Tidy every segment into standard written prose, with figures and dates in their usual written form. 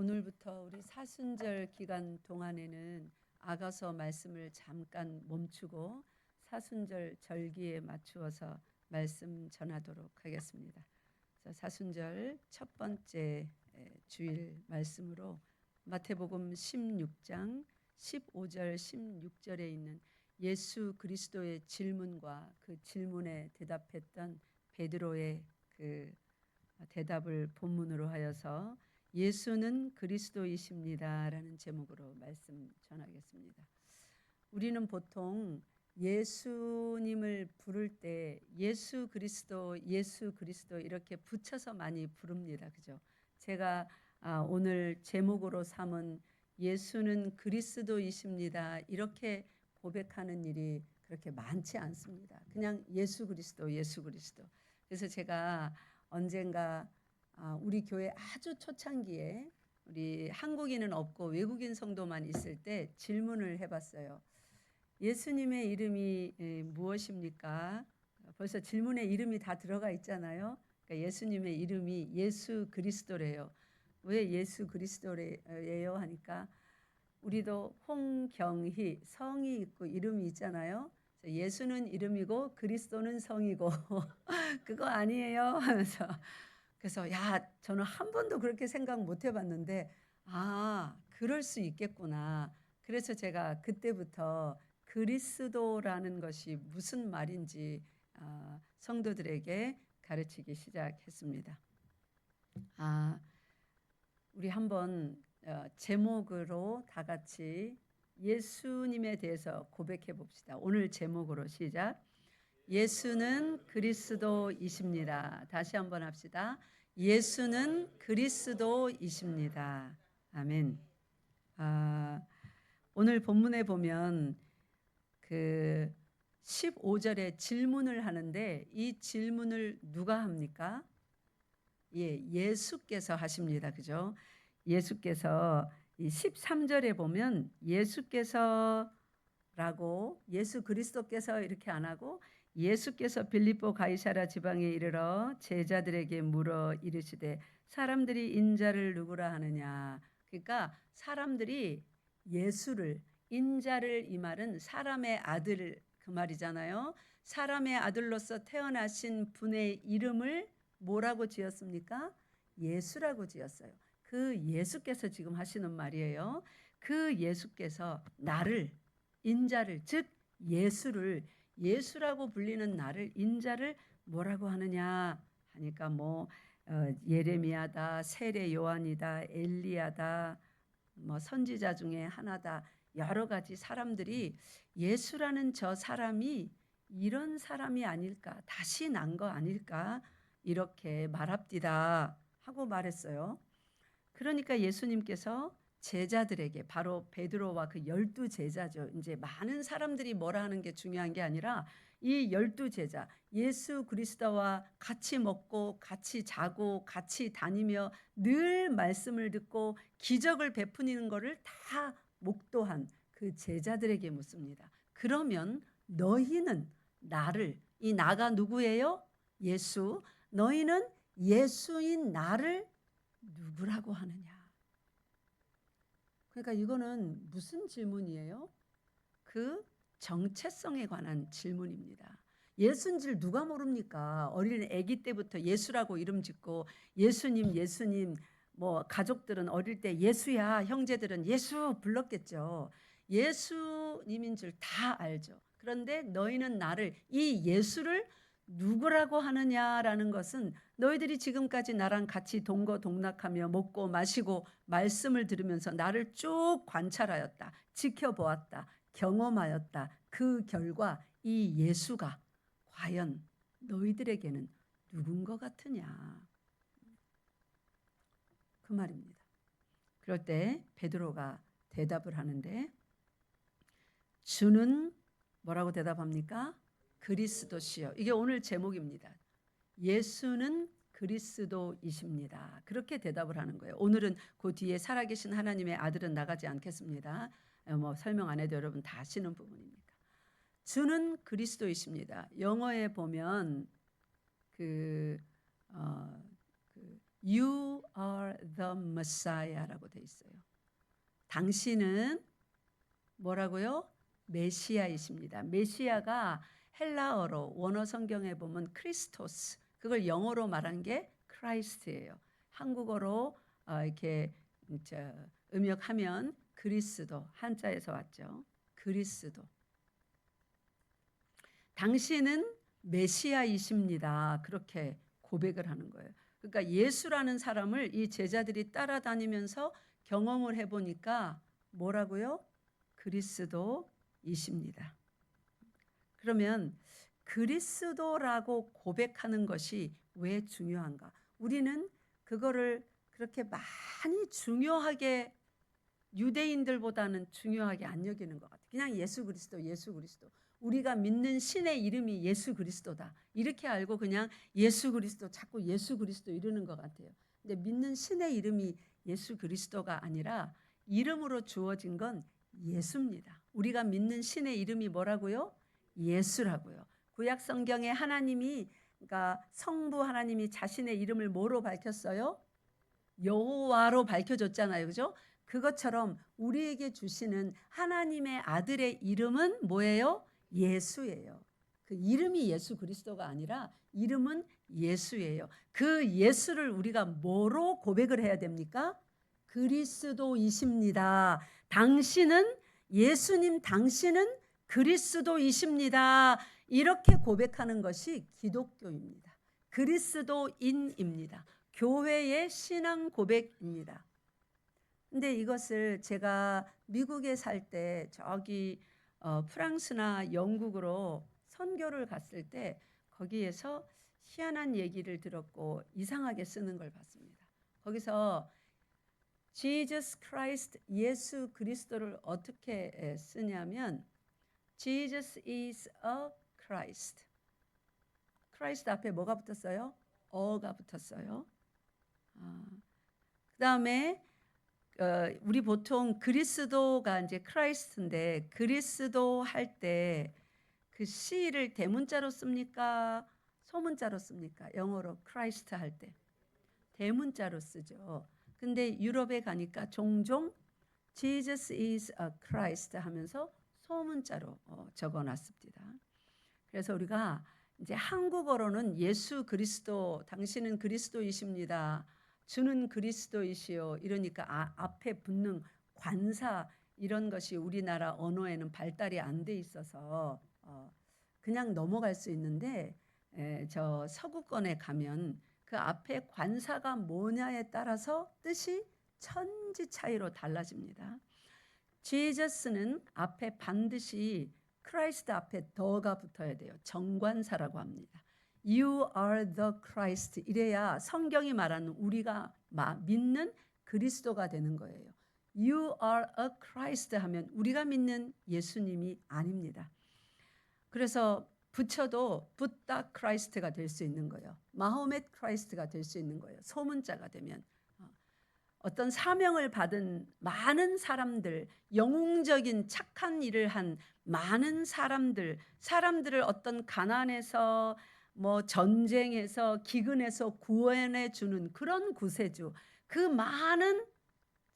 오늘부터 우리 사순절 기간 동안에는 아가서 말씀을 잠깐 멈추고 사순절 절기에 맞추어서 말씀 전하도록 하겠습니다. 사순절 첫 번째 주일 말씀으로 마태복음 16장 15절 16절에 있는 예수 그리스도의 질문과 그 질문에 대답했던 베드로의 그 대답을 본문으로 하여서 예수는 그리스도이십니다 라는 제목으로 말씀 전하겠습니다. 우리는 보통 예수님을 부를 때 예수 그리스도 이렇게 붙여서 많이 부릅니다. 그죠? 제가 오늘 제목으로 삼은 예수는 그리스도이십니다 이렇게 고백하는 일이 그렇게 많지 않습니다. 그냥 예수 그리스도. 그래서 제가 언젠가 우리 교회 아주 초창기에 우리 한국인은 없고 외국인 성도만 있을 때 질문을 해봤어요. 예수님의 이름이 무엇입니까? 벌써 질문에 이름이 다 들어가 있잖아요. 그러니까 예수님의 이름이 예수 그리스도래요. 왜 예수 그리스도래요 하니까 우리도 홍경희 성이 있고 이름이 있잖아요. 예수는 이름이고 그리스도는 성이고 그거 아니에요 하면서 그래서 저는 한 번도 그렇게 생각 못 해봤는데 그럴 수 있겠구나. 그래서 제가 그때부터 그리스도라는 것이 무슨 말인지 성도들에게 가르치기 시작했습니다. 우리 한번 제목으로 다 같이 예수님에 대해서 고백해 봅시다. 오늘 제목으로 시작. 예수는 그리스도이십니다. 다시 한번 합시다. 예수는 그리스도이십니다. 아멘. 오늘 본문에 보면 그 15절에 질문을 하는데 이 질문을 누가 합니까? 예수께서 하십니다. 그죠? 예수께서 이 13절에 보면 예수께서라고 예수 그리스도께서 이렇게 안 하고 예수께서 빌립보 가이사랴 지방에 이르러 제자들에게 물어 이르시되 사람들이 인자를 누구라 하느냐. 그러니까 사람들이 예수를 인자를 이 말은 사람의 아들 그 말이잖아요. 사람의 아들로서 태어나신 분의 이름을 뭐라고 지었습니까? 예수라고 지었어요. 그 예수께서 지금 하시는 말이에요. 그 예수께서 나를 인자를 즉 예수라고 불리는 나를 인자를 뭐라고 하느냐 하니까 예레미야다, 세례 요한이다, 엘리야다, 선지자 중에 하나다, 여러 가지 사람들이 예수라는 저 사람이 이런 사람이 아닐까, 다시 난 거 아닐까 이렇게 말합디다 하고 말했어요. 그러니까 예수님께서 제자들에게 바로 베드로와 그 12제자죠. 이제 많은 사람들이 뭐라 하는 게 중요한 게 아니라 이 12제자 예수 그리스도와 같이 먹고 같이 자고 같이 다니며 늘 말씀을 듣고 기적을 베푸는 것을 다 목도한 그 제자들에게 묻습니다. 그러면 너희는 나를, 이 나가 누구예요? 예수. 너희는 예수인 나를 누구라고 하느냐. 그러니까 이거는 무슨 질문이에요? 그 정체성에 관한 질문입니다. 예수인 줄 누가 모릅니까? 어린 아기 때부터 예수라고 이름 짓고 예수님 가족들은 어릴 때 예수야, 형제들은 예수 불렀겠죠. 예수님인 줄 다 알죠. 그런데 너희는 나를, 이 예수를 누구라고 하느냐라는 것은 너희들이 지금까지 나랑 같이 동거동락하며 먹고 마시고 말씀을 들으면서 나를 쭉 관찰하였다, 지켜보았다, 경험하였다. 그 결과 이 예수가 과연 너희들에게는 누군 것 같으냐, 그 말입니다. 그럴 때 베드로가 대답을 하는데 주는 뭐라고 대답합니까? 그리스도시요. 이게 오늘 제목입니다. 예수는 그리스도이십니다. 그렇게 대답을 하는 거예요. 오늘은 그 뒤에 살아계신 하나님의 아들은 나가지 않겠습니다. 설명 안 해도 여러분 다 아시는 부분이니까. 주는 그리스도이십니다. 영어에 보면 You are the Messiah라고 돼 있어요. 당신은 뭐라고요? 메시아이십니다. 메시아가 헬라어로 원어 성경에 보면 크리스토스, 그걸 영어로 말한 게 크라이스트예요. 한국어로 이렇게 음역하면 그리스도, 한자에서 왔죠. 그리스도. 당신은 메시아이십니다. 그렇게 고백을 하는 거예요. 그러니까 예수라는 사람을 이 제자들이 따라다니면서 경험을 해보니까 뭐라고요? 그리스도이십니다. 그러면 그리스도라고 고백하는 것이 왜 중요한가? 우리는 그거를 그렇게 많이 중요하게, 유대인들보다는 중요하게 안 여기는 것 같아요. 그냥 예수 그리스도, 예수 그리스도. 우리가 믿는 신의 이름이 예수 그리스도다, 이렇게 알고 그냥 예수 그리스도, 자꾸 예수 그리스도 이러는 것 같아요. 근데 믿는 신의 이름이 예수 그리스도가 아니라 이름으로 주어진 건 예수입니다. 우리가 믿는 신의 이름이 뭐라고요? 예수라고요. 구약 성경에 하나님이, 그러니까 성부 하나님이 자신의 이름을 뭐로 밝혔어요? 여호와로 밝혀줬잖아요. 그죠? 그것처럼 우리에게 주시는 하나님의 아들의 이름은 뭐예요? 예수예요. 그 이름이 예수 그리스도가 아니라 이름은 예수예요. 그 예수를 우리가 뭐로 고백을 해야 됩니까? 그리스도이십니다. 당신은, 예수님 당신은 그리스도이십니다. 이렇게 고백하는 것이 기독교입니다. 그리스도인입니다. 교회의 신앙 고백입니다. 근데 이것을 제가 미국에 살 때 저기 프랑스나 영국으로 선교를 갔을 때 거기에서 희한한 얘기를 들었고 이상하게 쓰는 걸 봤습니다. 거기서 Jesus Christ, 예수 그리스도를 어떻게 쓰냐면 Jesus is a Christ. Christ 앞에 뭐가 붙었어요? 어가 붙었어요. 그 다음에 우리 보통 그리스도가 이제 크라이스트인데, 그리스도 할 때 그 C를 대문자로 씁니까? 소문자로 씁니까? 영어로 크라이스트 할 때 대문자로 쓰죠. 근데 유럽에 가니까 종종 Jesus is a Christ 하면서 소문자로 적어놨습니다. 그래서 우리가 이제 한국어로는 예수 그리스도, 당신은 그리스도이십니다, 주는 그리스도이시요, 이러니까 앞에 붙는 관사 이런 것이 우리나라 언어에는 발달이 안 돼 있어서 그냥 넘어갈 수 있는데, 저 서구권에 가면 그 앞에 관사가 뭐냐에 따라서 뜻이 천지 차이로 달라집니다. 제저스는 앞에 반드시 크라이스트 앞에 더가 붙어야 돼요. 정관사라고 합니다. You are the Christ, 이래야 성경이 말하는 우리가 믿는 그리스도가 되는 거예요. You are a Christ 하면 우리가 믿는 예수님이 아닙니다. 그래서 붙여도 붓다 크라이스트가 될 수 있는 거예요. 마호멧 크라이스트가 될 수 있는 거예요. 소문자가 되면. 어떤 사명을 받은 많은 사람들, 영웅적인 착한 일을 한 많은 사람들을 어떤 가난에서 뭐 전쟁에서 기근에서 구원해 주는 그런 구세주, 그 많은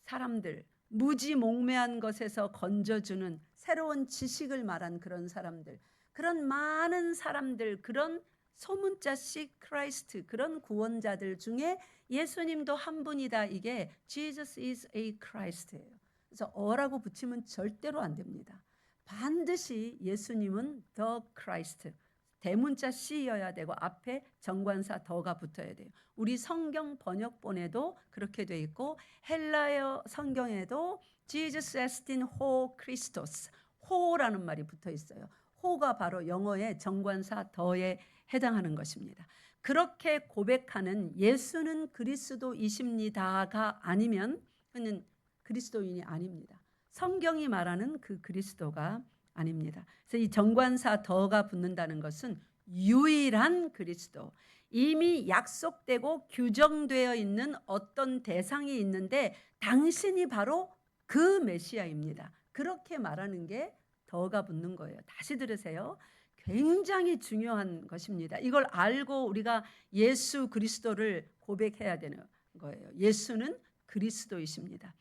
사람들, 무지몽매한 것에서 건져주는 새로운 지식을 말한 그런 사람들, 그런 많은 사람들, 그런 소문자식 크라이스트, 그런 구원자들 중에 예수님도 한 분이다. 이게 Jesus is a Christ예요. 그래서 어라고 붙이면 절대로 안 됩니다. 반드시 예수님은 the Christ, 대문자 C여야 되고 앞에 정관사 더가 붙어야 돼요. 우리 성경 번역본에도 그렇게 돼 있고 헬라어 성경에도 Jesus estin ho Christos, 호라는 말이 붙어 있어요. 호가 바로 영어의 정관사 더에 해당하는 것입니다. 그렇게 고백하는 예수는 그리스도이십니다가 아니면 그는 그리스도인이 아닙니다. 성경이 말하는 그 그리스도가 아닙니다. 그래서 이 정관사 더가 붙는다는 것은 유일한 그리스도, 이미 약속되고 규정되어 있는 어떤 대상이 있는데 당신이 바로 그 메시아입니다. 그렇게 말하는 게 더가 붙는 거예요. 다시 들으세요. 굉장히 중요한 것입니다. 이걸 알고 우리가 예수 그리스도를 고백해야 되는, 거예요. 예수는 그리스도이십니다.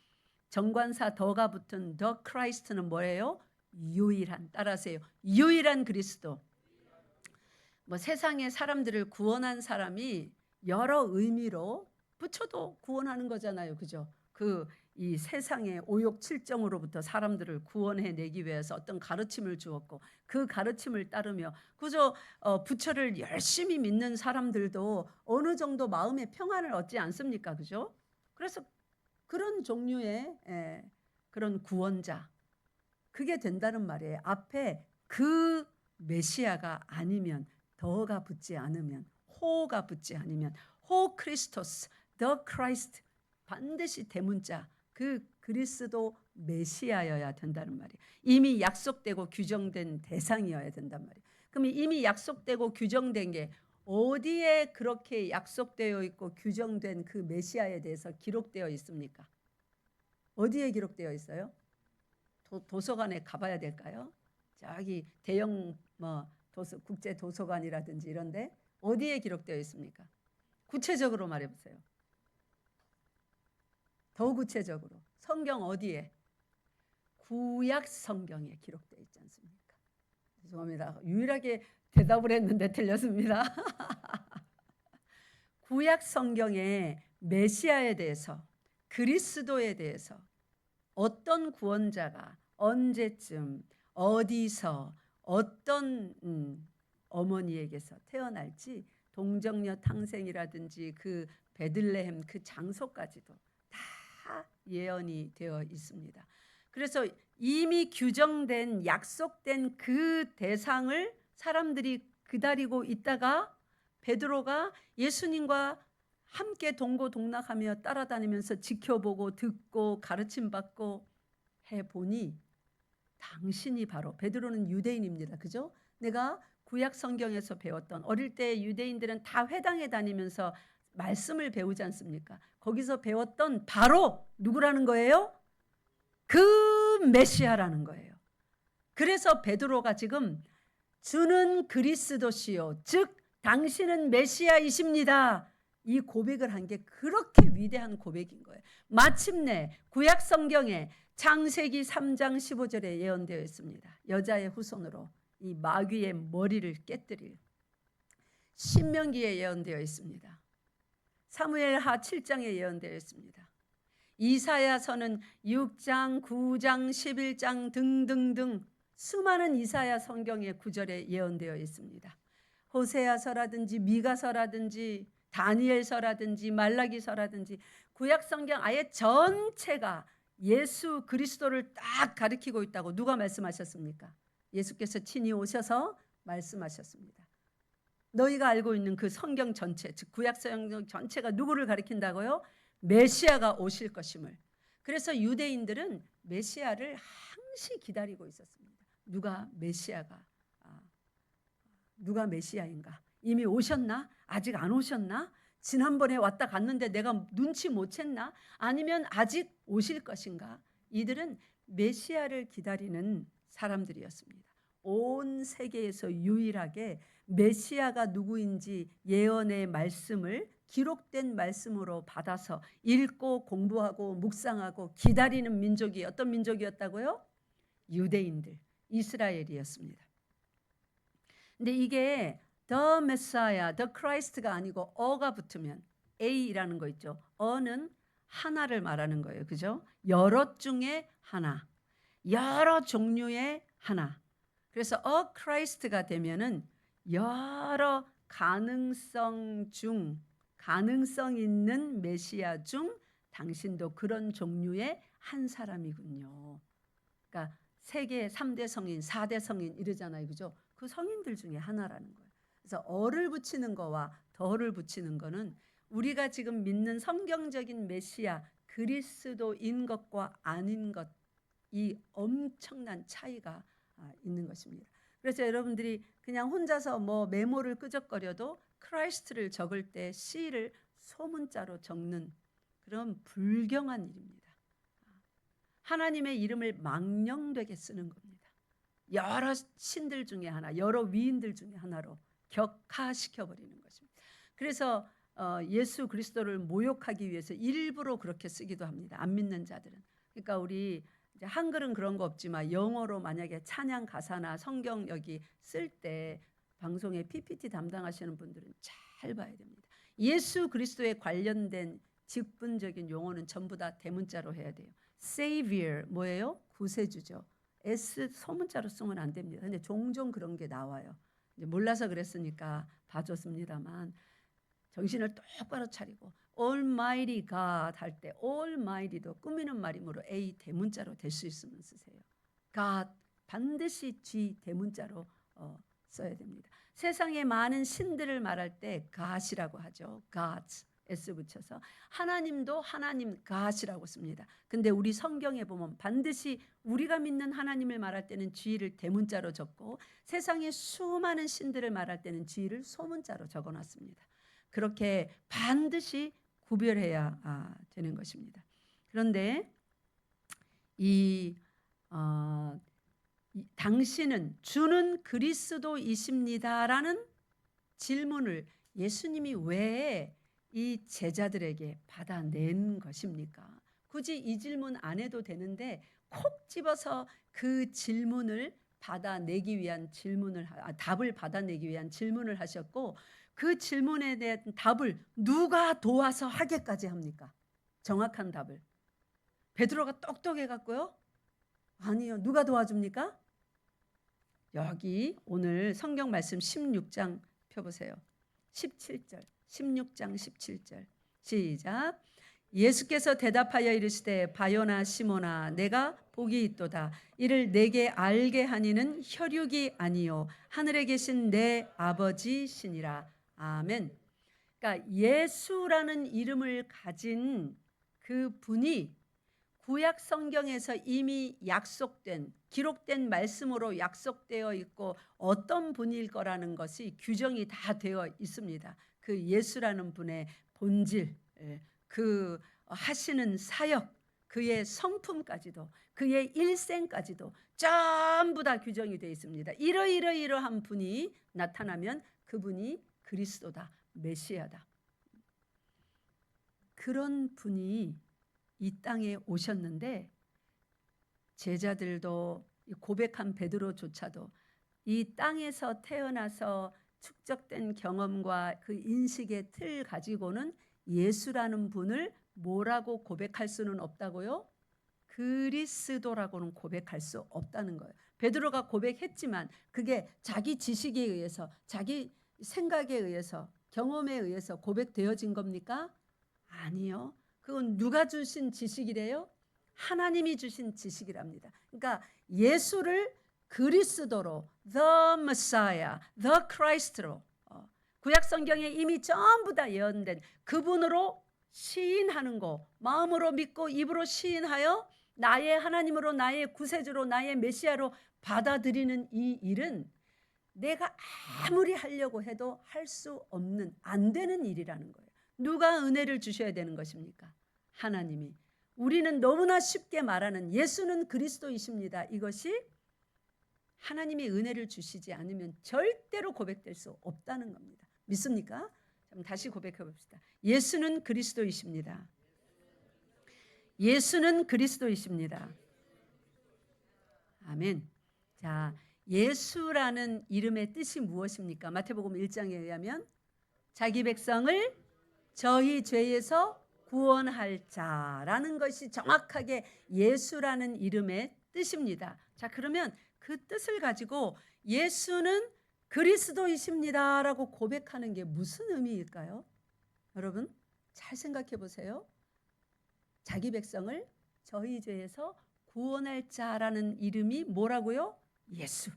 정관사 더가 붙은 더 크라이스트는 뭐예요? 유일한, 따라하세요. 유일한 그리스도. 뭐 세상의 사람들을 구원한 사람이 여러 의미로 부처도 구원하는 거잖아요. 그죠? 이 세상의 오욕 칠정으로부터 사람들을 구원해내기 위해서 어떤 가르침을 주었고 그 가르침을 따르며 그저 부처를 열심히 믿는 사람들도 어느 정도 마음의 평안을 얻지 않습니까? 그죠? 그래서 그런 종류의 그런 구원자, 그게 된다는 말이에요. 앞에 그 메시아가 아니면, 더가 붙지 않으면, 호가 붙지 않으면, 호 크리스토스, 더 크라이스트, 반드시 대문자 그 그리스도 메시아여야 된다는 말이에요. 이미 약속되고 규정된 대상이어야 된단 말이에요. 그럼 이미 약속되고 규정된 게 어디에 그렇게 약속되어 있고 규정된 그 메시아에 대해서 기록되어 있습니까? 어디에 기록되어 있어요? 도서관에 가봐야 될까요? 저기 대형 국제 도서관이라든지 이런데 어디에 기록되어 있습니까? 구체적으로 말해보세요. 더 구체적으로 성경 어디에? 구약 성경에 기록되어 있지 않습니까? 죄송합니다. 유일하게 대답을 했는데 틀렸습니다. 구약 성경에 메시아에 대해서, 그리스도에 대해서 어떤 구원자가 언제쯤 어디서 어떤 어머니에게서 태어날지 동정녀 탕생이라든지 그 베들레헴 그 장소까지도 다 예언이 되어 있습니다. 그래서 이미 규정된 약속된 그 대상을 사람들이 기다리고 있다가 베드로가 예수님과 함께 동고동락하며 따라다니면서 지켜보고 듣고 가르침받고 해보니 당신이 바로, 베드로는 유대인입니다. 그죠? 내가 구약 성경에서 배웠던, 어릴 때 유대인들은 다 회당에 다니면서 말씀을 배우지 않습니까? 거기서 배웠던 바로 누구라는 거예요? 그 메시아라는 거예요. 그래서 베드로가 지금 주는 그리스도시요 즉 당신은 메시아이십니다, 이 고백을 한 게 그렇게 위대한 고백인 거예요. 마침내 구약 성경에 창세기 3장 15절에 예언되어 있습니다. 여자의 후손으로 이 마귀의 머리를 깨뜨릴, 신명기에 예언되어 있습니다. 사무엘하 7장에 예언되어 있습니다. 이사야서는 6장, 9장, 11장 등등등 수많은 이사야 성경의 구절에 예언되어 있습니다. 호세아서라든지 미가서라든지 다니엘서라든지 말라기서라든지 구약 성경 아예 전체가 예수 그리스도를 딱 가리키고 있다고 누가 말씀하셨습니까? 예수께서 친히 오셔서 말씀하셨습니다. 너희가 알고 있는 그 성경 전체, 즉 구약 성경 전체가 누구를 가리킨다고요? 메시아가 오실 것임을. 그래서 유대인들은 메시아를 항시 기다리고 있었습니다. 누가 메시아인가? 이미 오셨나? 아직 안 오셨나? 지난번에 왔다 갔는데 내가 눈치 못 챘나? 아니면 아직 오실 것인가? 이들은 메시아를 기다리는 사람들이었습니다. 온 세계에서 유일하게 메시아가 누구인지 예언의 말씀을 기록된 말씀으로 받아서 읽고 공부하고 묵상하고 기다리는 민족이 어떤 민족이었다고요? 유대인들, 이스라엘이었습니다. 근데 이게 the Messiah, the Christ가 아니고 어가 붙으면 A라는 거 있죠. 어는 하나를 말하는 거예요. 그죠? 여러 중에 하나, 여러 종류의 하나. 그래서 Christ가 되면은 여러 가능성 있는 메시아 중 당신도 그런 종류의 한 사람이군요. 그러니까 세계 3대 성인, 4대 성인 이러잖아요. 그죠? 그 성인들 중에 하나라는 거예요. 그래서 어를 붙이는 거와 더를 붙이는 거는 우리가 지금 믿는 성경적인 메시아 그리스도인 것과 아닌 것, 이 엄청난 차이가 있는 것입니다. 그래서 여러분들이 그냥 혼자서 메모를 끄적거려도 크라이스트를 적을 때 C를 소문자로 적는 그런 불경한 일입니다. 하나님의 이름을 망령되게 쓰는 겁니다. 여러 신들 중에 하나, 여러 위인들 중에 하나로 격화시켜버리는 것입니다. 그래서 예수 그리스도를 모욕하기 위해서 일부러 그렇게 쓰기도 합니다. 안 믿는 자들은. 그러니까 우리 이제 한글은 그런 거 없지만 영어로 만약에 찬양 가사나 성경 여기 쓸 때 방송에 PPT 담당하시는 분들은 잘 봐야 됩니다. 예수 그리스도에 관련된 직분적인 용어는 전부 다 대문자로 해야 돼요. Savior 뭐예요? 구세주죠. S 소문자로 쓰면 안 됩니다. 근데 종종 그런 게 나와요. 이제 몰라서 그랬으니까 봐줬습니다만 정신을 똑바로 차리고 Almighty God 할 때 Almighty도 꾸미는 말이므로 A 대문자로 될 수 있으면 쓰세요. God 반드시 G 대문자로 써야 됩니다. 세상에 많은 신들을 말할 때 God이라고 하죠. Gods S 붙여서 하나님도 하나님 God이라고 씁니다. 근데 우리 성경에 보면 반드시 우리가 믿는 하나님을 말할 때는 G를 대문자로 적고 세상에 수많은 신들을 말할 때는 G를 소문자로 적어놨습니다. 그렇게 반드시 구별해야 되는 것입니다. 그런데 당신은 주는 그리스도이십니다라는 질문을 예수님이 왜 이 제자들에게 받아낸 것입니까? 굳이 이 질문 안 해도 되는데 콕 집어서 그 질문을 받아내기 위한 답을 받아내기 위한 질문을 하셨고 그 질문에 대한 답을 누가 도와서 하게까지 합니까? 정확한 답을. 베드로가 똑똑해 갖고요? 아니요. 누가 도와줍니까? 여기 오늘 성경 말씀 16장 펴보세요. 17절 16장 17절 시작. 예수께서 대답하여 이르시되 바요나 시몬아 내가 복이 있도다. 이를 내게 알게 하니는 혈육이 아니요 하늘에 계신 내 아버지시니라. 아멘. 그러니까 예수라는 이름을 가진 그 분이 구약 성경에서 이미 약속된 기록된 말씀으로 약속되어 있고 어떤 분일 거라는 것이 규정이 다 되어 있습니다. 그 예수라는 분의 본질, 그 하시는 사역, 그의 성품까지도 그의 일생까지도 전부 다 규정이 되어 있습니다. 이러이러한 분이 나타나면 그분이 그리스도다, 메시아다. 그런 분이 이 땅에 오셨는데 제자들도 고백한 베드로조차도 이 땅에서 태어나서 축적된 경험과 그 인식의 틀 가지고는 예수라는 분을 뭐라고 고백할 수는 없다고요? 그리스도라고는 고백할 수 없다는 거예요. 베드로가 고백했지만 그게 자기 지식에 의해서 자기 생각에 의해서 경험에 의해서 고백되어진 겁니까? 아니요. 그건 누가 주신 지식이래요? 하나님이 주신 지식이랍니다. 그러니까 예수를 그리스도로 The Messiah, The Christ로 구약 성경에 이미 전부 다 예언된 그분으로 시인하는 거 마음으로 믿고 입으로 시인하여 나의 하나님으로 나의 구세주로 나의 메시아로 받아들이는 이 일은 내가 아무리 하려고 해도 할 수 없는 안 되는 일이라는 거예요. 누가 은혜를 주셔야 되는 것입니까? 하나님이. 우리는 너무나 쉽게 말하는 예수는 그리스도이십니다. 이것이 하나님이 은혜를 주시지 않으면 절대로 고백될 수 없다는 겁니다. 믿습니까? 다시 고백해 봅시다. 예수는 그리스도이십니다. 예수는 그리스도이십니다. 아멘. 자, 예수라는 이름의 뜻이 무엇입니까? 마태복음 1장에 의하면 자기 백성을 저희 죄에서 구원할 자라는 것이 정확하게 예수라는 이름의 뜻입니다. 자, 그러면 그 뜻을 가지고 예수는 그리스도이십니다라고 고백하는 게 무슨 의미일까요? 여러분 잘 생각해 보세요. 자기 백성을 저희 죄에서 구원할 자라는 이름이 뭐라고요? 예수.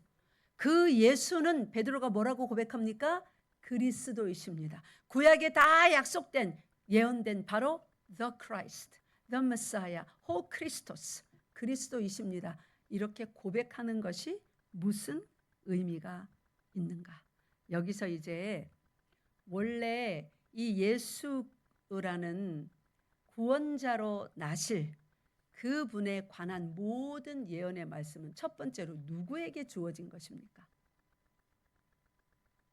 그 예수는 베드로가 뭐라고 고백합니까? 그리스도이십니다. 구약에 다 약속된 예언된 바로 The Christ, The Messiah, 호 크리스토스, 그리스도이십니다. 이렇게 고백하는 것이 무슨 의미가 있는가? 여기서 이제 원래 이 예수라는 구원자로 나실 그분에 관한 모든 예언의 말씀은 첫 번째로 누구에게 주어진 것입니까?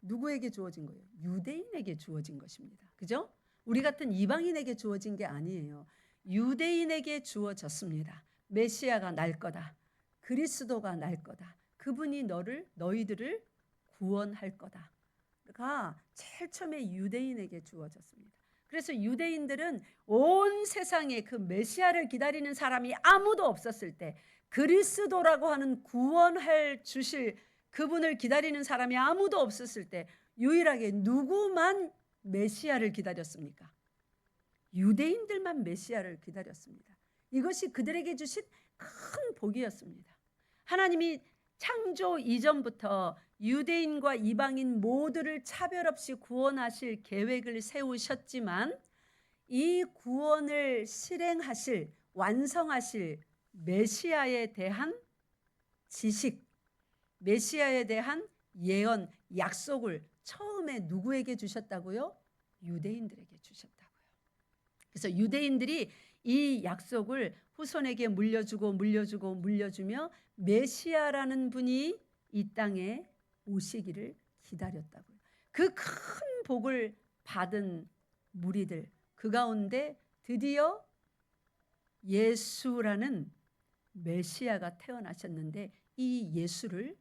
누구에게 주어진 거예요? 유대인에게 주어진 것입니다. 그죠? 우리 같은 이방인에게 주어진 게 아니에요. 유대인에게 주어졌습니다. 메시아가 날 거다. 그리스도가 날 거다. 그분이 너희들을 구원할 거다가 제일 처음에 유대인에게 주어졌습니다. 그래서 유대인들은 온 세상에 그 메시아를 기다리는 사람이 아무도 없었을 때, 그리스도라고 하는 구원할 주실 그분을 기다리는 사람이 아무도 없었을 때 유일하게 누구만 메시아를 기다렸습니까? 유대인들만 메시아를 기다렸습니다. 이것이 그들에게 주신 큰 복이었습니다. 하나님이 창조 이전부터 유대인과 이방인 모두를 차별 없이 구원하실 계획을 세우셨지만 이 구원을 실행하실, 완성하실 메시아에 대한 지식, 메시아에 대한 예언, 약속을 처음에 누구에게 주셨다고요? 유대인들에게 주셨다고요. 그래서 유대인들이 이 약속을 후손에게 물려주며 메시아라는 분이 이 땅에 오시기를 기다렸다고요. 그 큰 복을 받은 무리들, 그 가운데 드디어 예수라는 메시아가 태어나셨는데, 이 예수를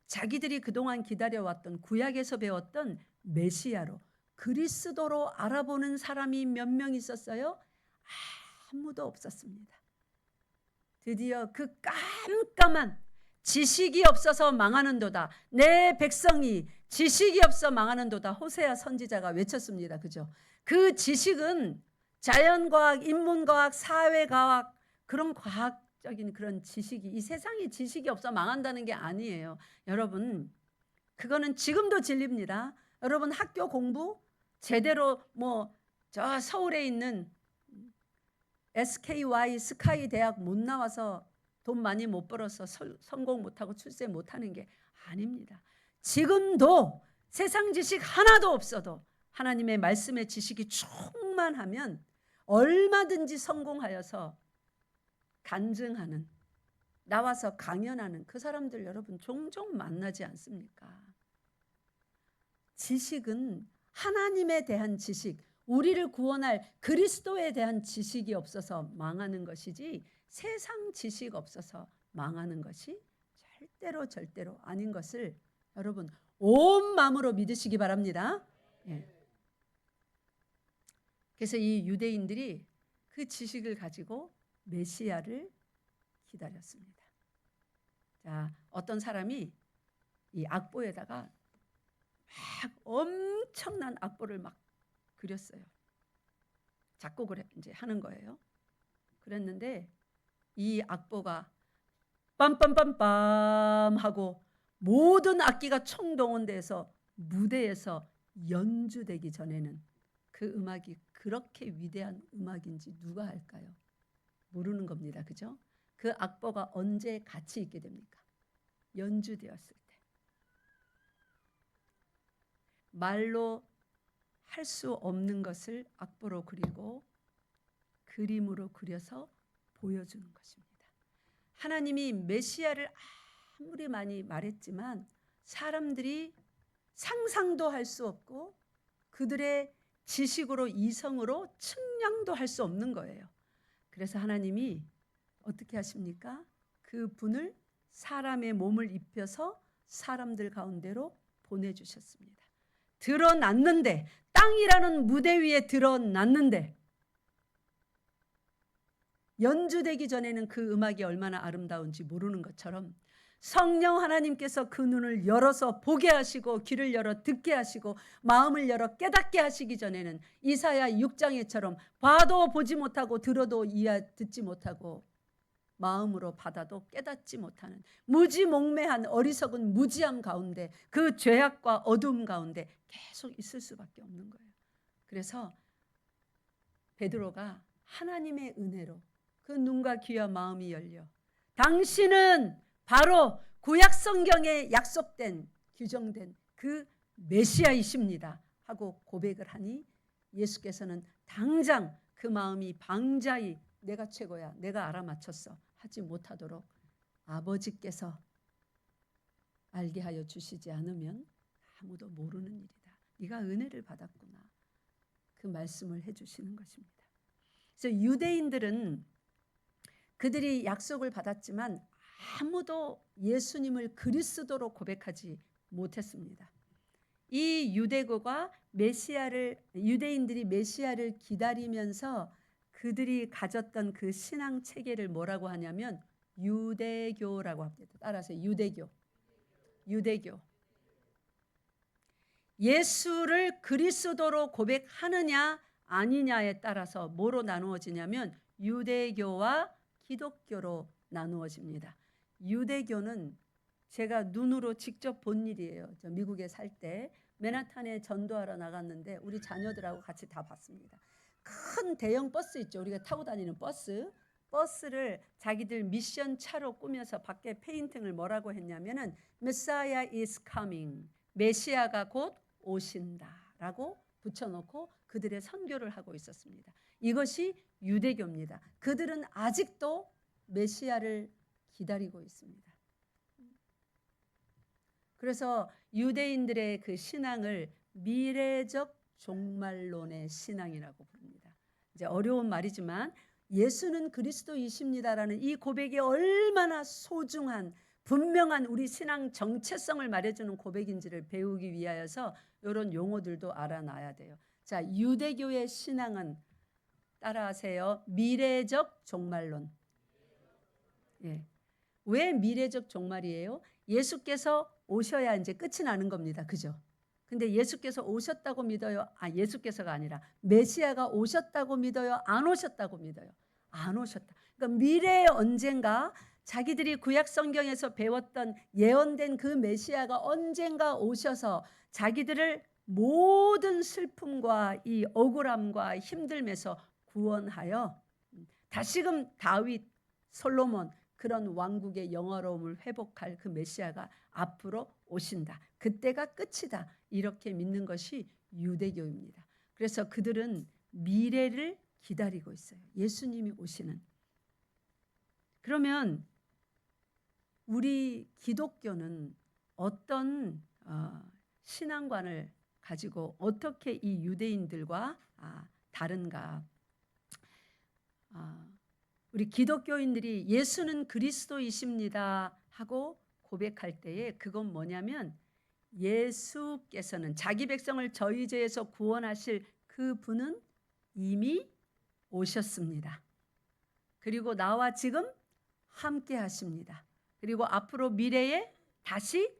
자기들이 그동안 기다려왔던 구약에서 배웠던 메시아로, 그리스도로 알아보는 사람이 몇 명 있었어요? 아무도 없었습니다. 드디어 그 깜깜한 지식이 없어서 망하는도다, 내 백성이 지식이 없어 망하는도다, 호세아 선지자가 외쳤습니다. 그죠? 그 지식은 자연과학, 인문과학, 사회과학, 그런 과학적인 그런 지식이, 이 세상에 지식이 없어 망한다는 게 아니에요. 여러분, 그거는 지금도 진리입니다. 여러분 학교 공부 제대로 저 서울에 있는 SKY 스카이 대학 못 나와서 돈 많이 못 벌어서 성공 못하고 출세 못하는 게 아닙니다. 지금도 세상 지식 하나도 없어도 하나님의 말씀의 지식이 충만하면 얼마든지 성공하여서 간증하는, 나와서 강연하는 그 사람들 여러분 종종 만나지 않습니까? 지식은 하나님에 대한 지식, 우리를 구원할 그리스도에 대한 지식이 없어서 망하는 것이지, 세상 지식 없어서 망하는 것이 절대로 아닌 것을 여러분 온 마음으로 믿으시기 바랍니다. 예. 그래서 이 유대인들이 그 지식을 가지고 메시아를 기다렸습니다. 자, 어떤 사람이 이 악보에다가 막 엄청난 악보를 막 그렸어요. 작곡을 이제 하는 거예요. 그랬는데 이 악보가 빰빰빰빰 하고 모든 악기가 총동원돼서 무대에서 연주되기 전에는 그 음악이 그렇게 위대한 음악인지 누가 알까요? 모르는 겁니다. 그죠? 그 악보가 언제 가치 있게 됩니까? 연주되었을 때. 말로 할 수 없는 것을 악보로 그리고 그림으로 그려서 보여주는 것입니다. 하나님이 메시아를 아무리 많이 말했지만 사람들이 상상도 할 수 없고 그들의 지식으로, 이성으로 측량도 할 수 없는 거예요. 그래서 하나님이 어떻게 하십니까? 그 분을 사람의 몸을 입혀서 사람들 가운데로 보내주셨습니다. 드러났는데, 땅이라는 무대 위에 드러났는데, 연주되기 전에는 그 음악이 얼마나 아름다운지 모르는 것처럼 성령 하나님께서 그 눈을 열어서 보게 하시고 귀를 열어 듣게 하시고 마음을 열어 깨닫게 하시기 전에는 이사야 6장에처럼 봐도 보지 못하고 들어도 듣지 못하고 마음으로 받아도 깨닫지 못하는 무지몽매한 어리석은 무지함 가운데, 그 죄악과 어두움 가운데 계속 있을 수밖에 없는 거예요. 그래서 베드로가 하나님의 은혜로 그 눈과 귀와 마음이 열려 당신은 바로 구약 성경에 약속된, 규정된 그 메시아이십니다 하고 고백을 하니 예수께서는 당장 그 마음이 방자히 내가 최고야, 내가 알아맞혔어 하지 못하도록 아버지께서 알게 하여 주시지 않으면 아무도 모르는 일이다. 네가 은혜를 받았구나. 그 그 말씀을 해주시는 것입니다. 그래서 유대인들은 그들이 약속을 받았지만 아무도 예수님을 그리스도로 고백하지 못했습니다. 이 유대인들이 메시아를 기다리면서 그들이 가졌던 그 신앙 체계를 뭐라고 하냐면 유대교라고 합니다. 따라서 유대교. 예수를 그리스도로 고백하느냐 아니냐에 따라서 뭐로 나누어지냐면 유대교와 기독교로 나누어집니다. 유대교는 제가 눈으로 직접 본 일이에요. 저 미국에 살 때 맨하탄에 전도하러 나갔는데 우리 자녀들하고 같이 다 봤습니다. 큰 대형 버스 있죠. 우리가 타고 다니는 버스를 자기들 미션 차로 꾸며서 밖에 페인팅을 뭐라고 했냐면은 Messiah is coming. 메시아가 곧 오신다라고 붙여놓고 그들의 선교를 하고 있었습니다. 이것이 유대교입니다. 그들은 아직도 메시아를 기다리고 있습니다. 그래서 유대인들의 그 신앙을 미래적 종말론의 신앙이라고 부릅니다. 이제 어려운 말이지만 예수는 그리스도이십니다라는 이 고백이 얼마나 소중한 분명한 우리 신앙 정체성을 말해주는 고백인지를 배우기 위하여서 이런 용어들도 알아놔야 돼요. 자, 유대교의 신앙은 따라하세요. 미래적 종말론. 예. 왜 미래적 종말이에요? 예수께서 오셔야 이제 끝이 나는 겁니다. 그죠? 근데 예수께서 오셨다고 믿어요? 예수께서가 아니라 메시아가 오셨다고 믿어요? 안 오셨다고 믿어요? 안 오셨다. 그러니까 미래에 언젠가 자기들이 구약 성경에서 배웠던 예언된 그 메시아가 언젠가 오셔서 자기들을 모든 슬픔과 이 억울함과 힘듦에서 구원하여 다시금 다윗, 솔로몬 그런 왕국의 영화로움을 회복할 그 메시아가 앞으로 오신다. 그때가 끝이다. 이렇게 믿는 것이 유대교입니다. 그래서 그들은 미래를 기다리고 있어요. 예수님이 오시는. 그러면 우리 기독교는 어떤 신앙관을 가지고 어떻게 이 유대인들과 다른가? 우리 기독교인들이 예수는 그리스도이십니다 하고 고백할 때에 그건 뭐냐면 예수께서는 자기 백성을 저희 죄에서 구원하실 그분은 이미 오셨습니다. 그리고 나와 지금 함께 하십니다. 그리고 앞으로 미래에 다시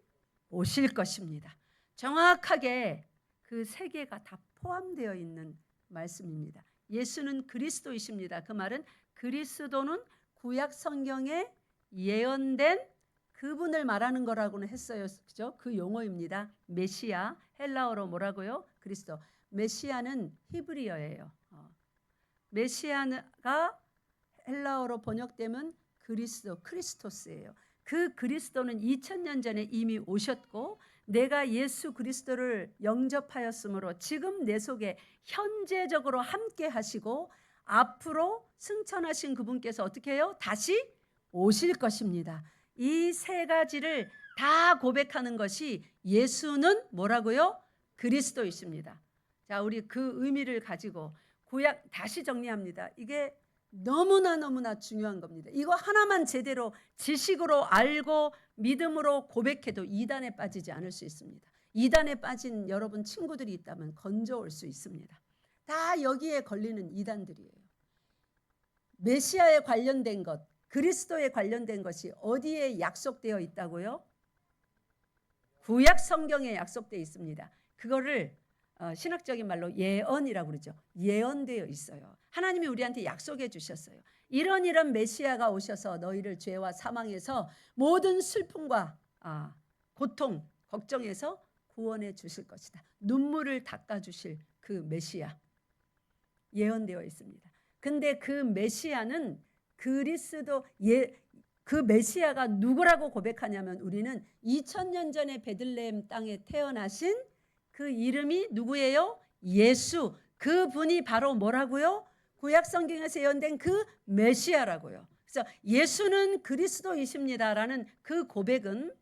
오실 것입니다. 정확하게 그 세 개가 다 포함되어 있는 말씀입니다. 예수는 그리스도이십니다. 그 말은 그리스도는 구약 성경에 예언된 그분을 말하는 거라고는 했어요. 그죠? 그 용어입니다. 메시아, 헬라어로 뭐라고요? 그리스도. 메시아는 히브리어예요. 메시아가 헬라어로 번역되면 그리스도, 크리스토스예요. 그 그리스도는 2000년 전에 이미 오셨고 내가 예수 그리스도를 영접하였으므로 지금 내 속에 현재적으로 함께 하시고 앞으로 승천하신 그분께서 어떻게 해요? 다시 오실 것입니다. 이 세 가지를 다 고백하는 것이 예수는 뭐라고요? 그리스도이십니다. 자, 우리 그 의미를 가지고 구약 다시 정리합니다. 이게 너무나 중요한 겁니다. 이거 하나만 제대로 지식으로 알고 믿음으로 고백해도 이단에 빠지지 않을 수 있습니다. 이단에 빠진 여러분 친구들이 있다면 건져올 수 있습니다. 다 여기에 걸리는 이단들이에요. 메시아에 관련된 것, 그리스도에 관련된 것이 어디에 약속되어 있다고요? 구약 성경에 약속되어 있습니다. 그거를 신학적인 말로 예언이라고 그러죠. 예언되어 있어요. 하나님이 우리한테 약속해 주셨어요. 이런 메시아가 오셔서 너희를 죄와 사망에서 모든 슬픔과 고통, 걱정에서 구원해 주실 것이다. 눈물을 닦아 주실 그 메시아 예언되어 있습니다. 근데 그 메시아는 그 메시아가 누구라고 고백하냐면 우리는 2000년 전에 베들레헴 땅에 태어나신 그 이름이 누구예요? 예수. 그분이 바로 뭐라고요? 구약 성경에서 예언된 그 메시아라고요. 그래서 예수는 그리스도이십니다라는 그 고백은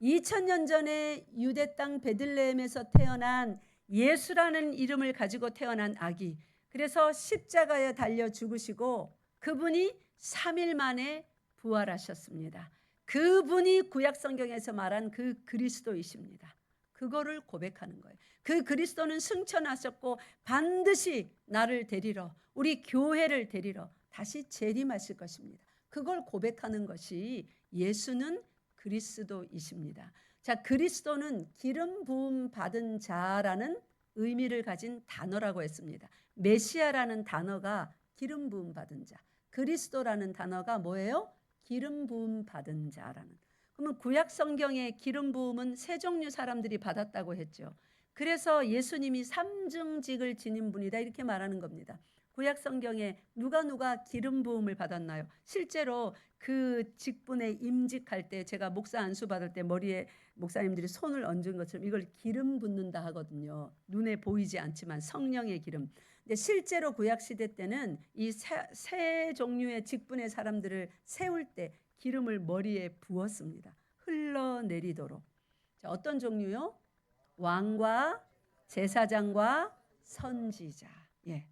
2000년 전에 유대 땅 베들레헴에서 태어난 예수라는 이름을 가지고 태어난 아기, 그래서 십자가에 달려 죽으시고 그분이 3일 만에 부활하셨습니다. 그분이 구약 성경에서 말한 그 그리스도이십니다. 그거를 고백하는 거예요. 그 그리스도는 승천하셨고 반드시 나를 데리러, 우리 교회를 데리러 다시 재림하실 것입니다. 그걸 고백하는 것이 예수는 그리스도이십니다. 자, 그리스도는 기름 부음 받은 자라는 의미를 가진 단어라고 했습니다. 메시아라는 단어가 기름 부음 받은 자, 그리스도라는 단어가 뭐예요? 기름 부음 받은 자라는. 그러면 구약 성경의 기름 부음은 세 종류 사람들이 받았다고 했죠. 그래서 예수님이 삼중직을 지닌 분이다 이렇게 말하는 겁니다. 구약 성경에 누가 기름 부음을 받았나요? 실제로 그 직분에 임직할 때, 제가 목사 안수 받을 때 머리에 목사님들이 손을 얹은 것처럼 이걸 기름 붓는다 하거든요. 눈에 보이지 않지만 성령의 기름. 근데 실제로 구약 시대 때는 이 세 종류의 직분의 사람들을 세울 때 기름을 머리에 부었습니다. 흘러내리도록. 자, 어떤 종류요? 왕과 제사장과 선지자. 예.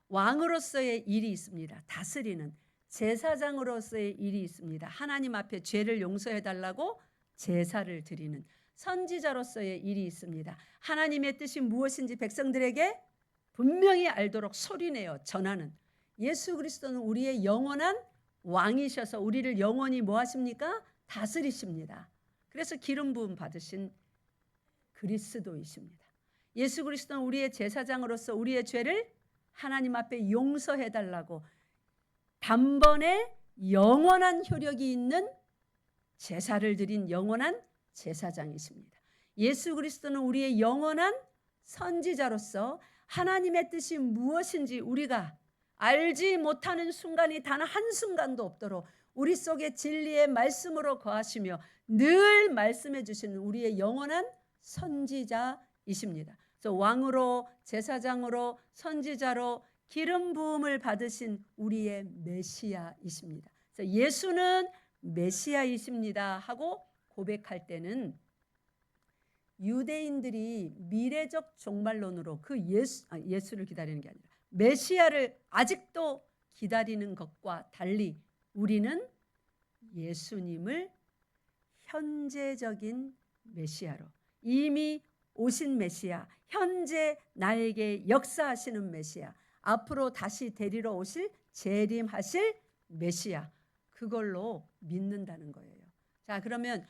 왕으로서의 일이 있습니다. 다스리는. 제사장으로서의 일이 있습니다. 하나님 앞에 죄를 용서해 달라고 제사를 드리는. 선지자로서의 일이 있습니다. 하나님의 뜻이 무엇인지 백성들에게 분명히 알도록 소리내어 전하는. 예수 그리스도는 우리의 영원한 왕이셔서 우리를 영원히 뭐 하십니까? 다스리십니다. 그래서 기름 부음 받으신 그리스도이십니다. 예수 그리스도는 우리의 제사장으로서 우리의 죄를 하나님 앞에 용서해 달라고 단번에 영원한 효력이 있는 제사를 드린 영원한 제사장이십니다. 예수 그리스도는 우리의 영원한 선지자로서 하나님의 뜻이 무엇인지 우리가 알지 못하는 순간이 단 한순간도 없도록 우리 속에 진리의 말씀으로 거하시며 늘 말씀해 주시는 우리의 영원한 선지자이십니다. 그래서 왕으로, 제사장으로, 선지자로 기름 부음을 받으신 우리의 메시아이십니다. 그래서 예수는 메시아이십니다 하고 고백할 때는 유대인들이 미래적 종말론으로 그 예수를 기다리는 게 아니라 메시아를 아직도 기다리는 것과 달리 우리는 예수님을 현재적인 메시아로, 이미 오신 메시아, 현재 나에게 역사하시는 메시아, 앞으로 다시 데리러 오실 재림하실 메시아, 그걸로 믿는다는 거예요. 자, 그러면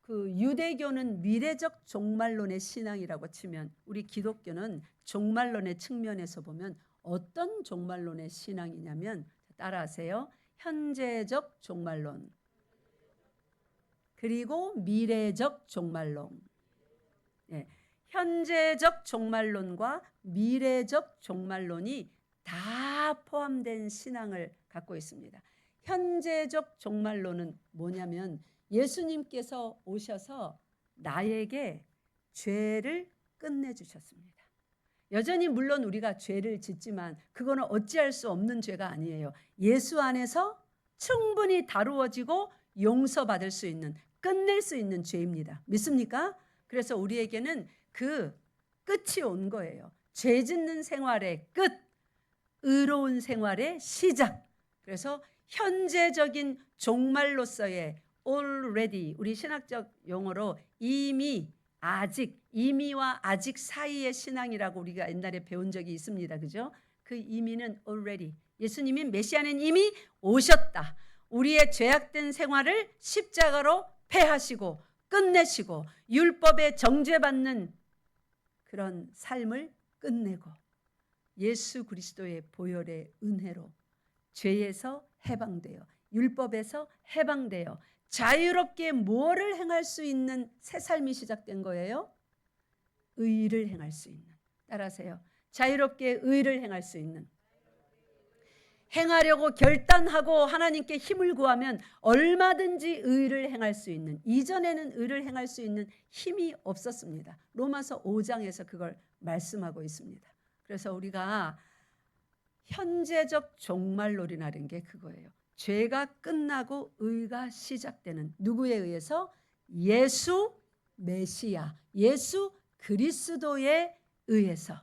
그 유대교는 미래적 종말론의 신앙이라고 치면 우리 기독교는 종말론의 측면에서 보면 어떤 종말론의 신앙이냐면, 따라하세요. 현재적 종말론 그리고 미래적 종말론. 예, 현재적 종말론과 미래적 종말론이 다 포함된 신앙을 갖고 있습니다. 현재적 종말론은 뭐냐면 예수님께서 오셔서 나에게 죄를 끝내주셨습니다. 여전히 물론 우리가 죄를 짓지만 그거는 어찌할 수 없는 죄가 아니에요. 예수 안에서 충분히 다루어지고 용서받을 수 있는, 끝낼 수 있는 죄입니다. 믿습니까? 그래서 우리에게는 그 끝이 온 거예요. 죄 짓는 생활의 끝, 의로운 생활의 시작. 그래서 현재적인 종말로서의 already, 우리 신학적 용어로 이미, 아직, 이미와 아직 사이의 신앙이라고 우리가 옛날에 배운 적이 있습니다. 그죠? 그 이미는 already, 예수님이 메시아는 이미 오셨다. 우리의 죄악된 생활을 십자가로 패하시고 끝내시고 율법에 정죄받는 그런 삶을 끝내고 예수 그리스도의 보혈의 은혜로 죄에서 해방되어, 율법에서 해방되어 자유롭게 뭐를 행할 수 있는 새 삶이 시작된 거예요? 의를 행할 수 있는. 따라하세요. 자유롭게 의를 행할 수 있는. 행하려고 결단하고 하나님께 힘을 구하면 얼마든지 의를 행할 수 있는, 이전에는 의를 행할 수 있는 힘이 없었습니다. 로마서 5장에서 그걸 말씀하고 있습니다. 그래서 우리가 현재적 종말론이라는 게 그거예요. 죄가 끝나고 의가 시작되는, 누구에 의해서? 예수 메시아, 예수 그리스도에 의해서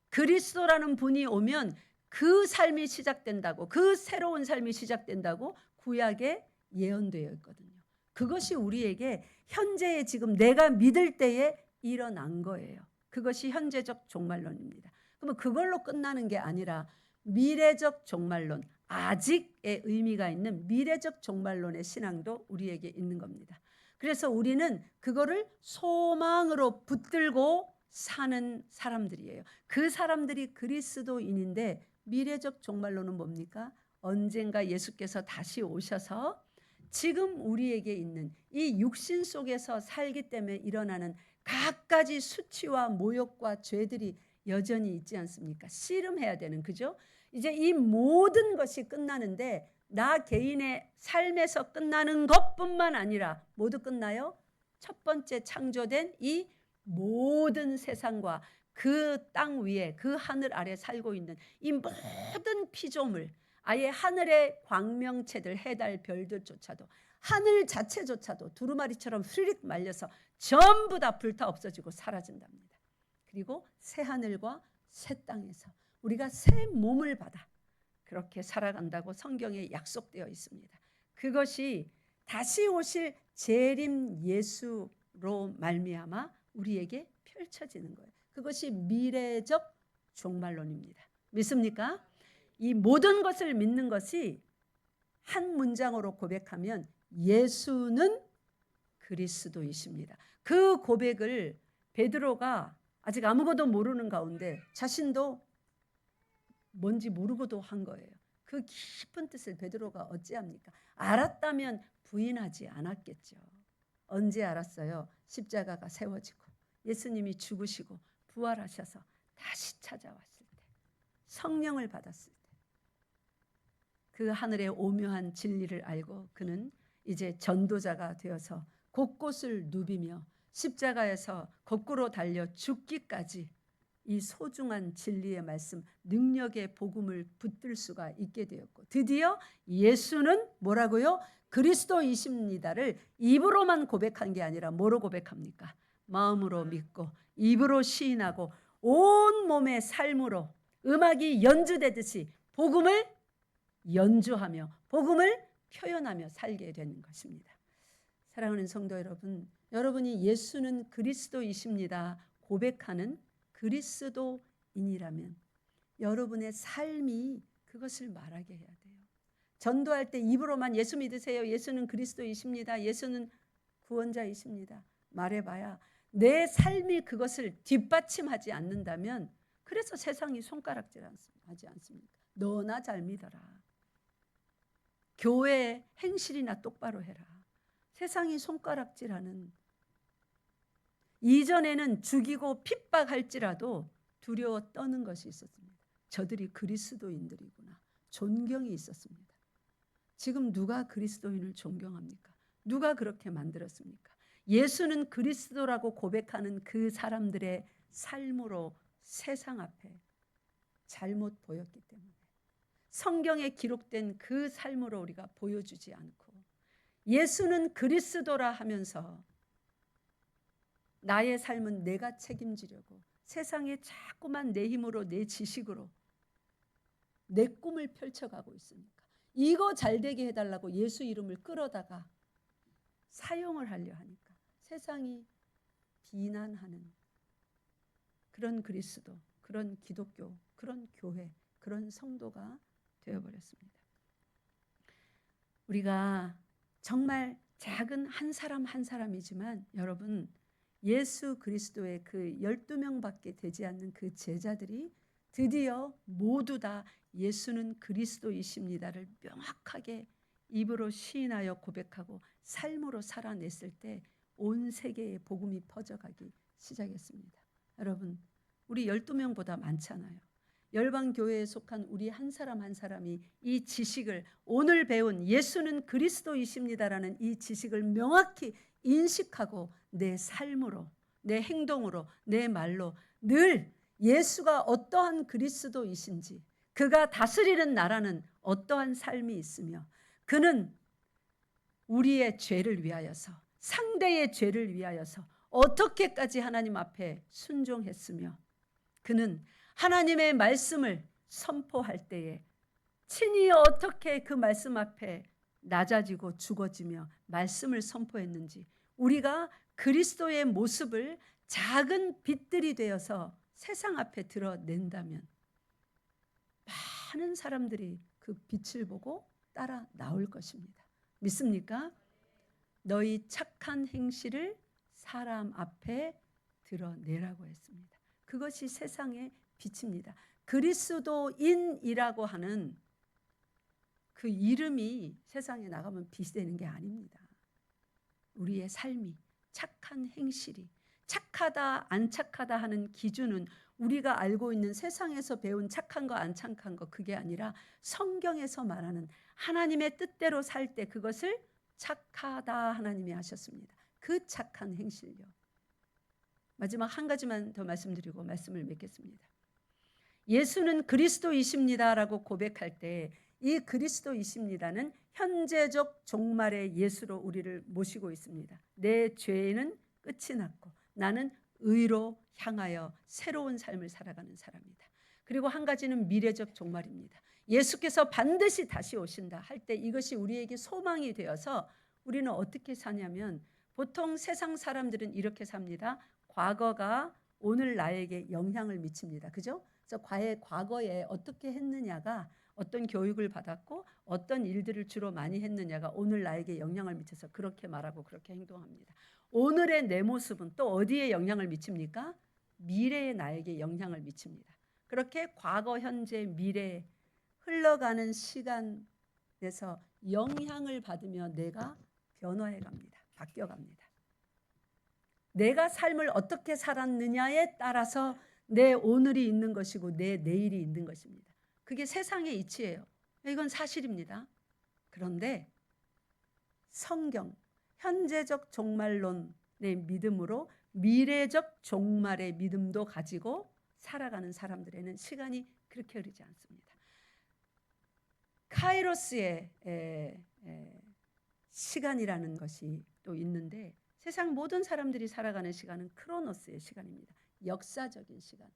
그리스도라는 분이 오면 그 삶이 시작된다고, 그 새로운 삶이 시작된다고 구약에 예언되어 있거든요. 그것이 우리에게 현재의 지금 내가 믿을 때에 일어난 거예요. 그것이 현재적 종말론입니다. 그러면 그걸로 끝나는 게 아니라 미래적 종말론, 아직의 의미가 있는 미래적 종말론의 신앙도 우리에게 있는 겁니다. 그래서 우리는 그거를 소망으로 붙들고 사는 사람들이에요. 그 사람들이 그리스도인인데 미래적 종말론은 뭡니까? 언젠가 예수께서 다시 오셔서 지금 우리에게 있는 이 육신 속에서 살기 때문에 일어나는 갖가지 수치와 모욕과 죄들이 여전히 있지 않습니까? 씨름해야 되는, 그죠? 이제 이 모든 것이 끝나는데 나 개인의 삶에서 끝나는 것뿐만 아니라 모두 끝나요? 첫 번째 창조된 이 모든 세상과 그 땅 위에 그 하늘 아래 살고 있는 이 모든 피조물, 아예 하늘의 광명체들, 해달, 별들조차도, 하늘 자체조차도 두루마리처럼 휘릭 말려서 전부 다 불타 없어지고 사라진답니다. 그리고 새 하늘과 새 땅에서 우리가 새 몸을 받아 그렇게 살아간다고 성경에 약속되어 있습니다. 그것이 다시 오실 재림 예수로 말미암아 우리에게 펼쳐지는 거예요. 그것이 미래적 종말론입니다. 믿습니까? 이 모든 것을 믿는 것이 한 문장으로 고백하면 예수는 그리스도이십니다. 그 고백을 베드로가 아직 아무것도 모르는 가운데 자신도 뭔지 모르고도 한 거예요. 그 깊은 뜻을 베드로가 어찌합니까? 알았다면 부인하지 않았겠죠. 언제 알았어요? 십자가가 세워지고 예수님이 죽으시고 부활하셔서 다시 찾아왔을 때, 성령을 받았을 때, 그 하늘의 오묘한 진리를 알고 그는 이제 전도자가 되어서 곳곳을 누비며 십자가에서 거꾸로 달려 죽기까지 이 소중한 진리의 말씀, 능력의 복음을 붙들 수가 있게 되었고, 드디어 예수는 뭐라고요? 그리스도이십니다를 입으로만 고백한 게 아니라 뭐로 고백합니까? 마음으로 믿고 입으로 시인하고 온 몸의 삶으로 음악이 연주되듯이 복음을 연주하며 복음을 표현하며 살게 되는 것입니다. 사랑하는 성도 여러분, 여러분이 예수는 그리스도이십니다 고백하는 그리스도인이라면 여러분의 삶이 그것을 말하게 해야 돼요. 전도할 때 입으로만 예수 믿으세요, 예수는 그리스도이십니다, 예수는 구원자이십니다 말해봐야 내 삶이 그것을 뒷받침하지 않는다면, 그래서 세상이 손가락질하지 않습니까? 너나 잘 믿어라, 교회 행실이나 똑바로 해라. 세상이 손가락질하는, 이전에는 죽이고 핍박할지라도 두려워 떠는 것이 있었습니다. 저들이 그리스도인들이구나, 존경이 있었습니다. 지금 누가 그리스도인을 존경합니까? 누가 그렇게 만들었습니까? 예수는 그리스도라고 고백하는 그 사람들의 삶으로 세상 앞에 잘못 보였기 때문에, 성경에 기록된 그 삶으로 우리가 보여주지 않고 예수는 그리스도라 하면서 나의 삶은 내가 책임지려고 세상에 자꾸만 내 힘으로, 내 지식으로 내 꿈을 펼쳐가고 있으니까, 이거 잘되게 해달라고 예수 이름을 끌어다가 사용을 하려 하니까 세상이 비난하는 그런 그리스도, 그런 기독교, 그런 교회, 그런 성도가 되어버렸습니다. 우리가 정말 작은 한 사람 한 사람이지만 여러분, 예수 그리스도의 그 12명밖에 되지 않는 그 제자들이 드디어 모두 다 예수는 그리스도이십니다를 명확하게 입으로 시인하여 고백하고 삶으로 살아냈을 때 온 세계에 복음이 퍼져가기 시작했습니다. 여러분, 우리 12명보다 많잖아요. 열방교회에 속한 우리 한 사람 한 사람이 이 지식을, 오늘 배운 예수는 그리스도이십니다라는 이 지식을 명확히 인식하고 내 삶으로, 내 행동으로, 내 말로 늘 예수가 어떠한 그리스도이신지, 그가 다스리는 나라는 어떠한 삶이 있으며 그는 우리의 죄를 위하여서, 상대의 죄를 위하여서 어떻게까지 하나님 앞에 순종했으며 그는 하나님의 말씀을 선포할 때에 친히 어떻게 그 말씀 앞에 낮아지고 죽어지며 말씀을 선포했는지 우리가 그리스도의 모습을 작은 빛들이 되어서 세상 앞에 드러낸다면 많은 사람들이 그 빛을 보고 따라 나올 것입니다. 믿습니까? 너희 착한 행실을 사람 앞에 드러내라고 했습니다. 그것이 세상의 빛입니다. 그리스도인이라고 하는 그 이름이 세상에 나가면 빛이 되는 게 아닙니다. 우리의 삶이, 착한 행실이, 착하다 안 착하다 하는 기준은 우리가 알고 있는 세상에서 배운 착한 거 안 착한 거 그게 아니라 성경에서 말하는 하나님의 뜻대로 살 때 그것을 착하다 하나님이 하셨습니다. 그 착한 행실요. 마지막 한 가지만 더 말씀드리고 말씀을 맺겠습니다. 예수는 그리스도이십니다라고 고백할 때 이 그리스도이십니다는 현재적 종말의 예수로 우리를 모시고 있습니다. 내 죄는 끝이 났고 나는 의로 향하여 새로운 삶을 살아가는 사람이다. 그리고 한 가지는 미래적 종말입니다. 예수께서 반드시 다시 오신다 할 때 이것이 우리에게 소망이 되어서 우리는 어떻게 사냐면 보통 세상 사람들은 이렇게 삽니다. 과거가 오늘 나에게 영향을 미칩니다. 그죠? 그래서 과거에 어떻게 했느냐가 어떤 교육을 받았고 어떤 일들을 주로 많이 했느냐가 오늘 나에게 영향을 미쳐서 그렇게 말하고 그렇게 행동합니다. 오늘의 내 모습은 또 어디에 영향을 미칩니까? 미래의 나에게 영향을 미칩니다. 그렇게 과거, 현재, 미래 흘러가는 시간에서 영향을 받으며 내가 변화해 갑니다. 바뀌어 갑니다. 내가 삶을 어떻게 살았느냐에 따라서 내 오늘이 있는 것이고 내 내일이 있는 것입니다. 그게 세상의 이치예요. 이건 사실입니다. 그런데 성경, 현재적 종말론의 믿음으로 미래적 종말의 믿음도 가지고 살아가는 사람들에는 시간이 그렇게 흐르지 않습니다. 카이로스의 시간이라는 것이 또 있는데 세상 모든 사람들이 살아가는 시간은 크로노스의 시간입니다. 역사적인 시간.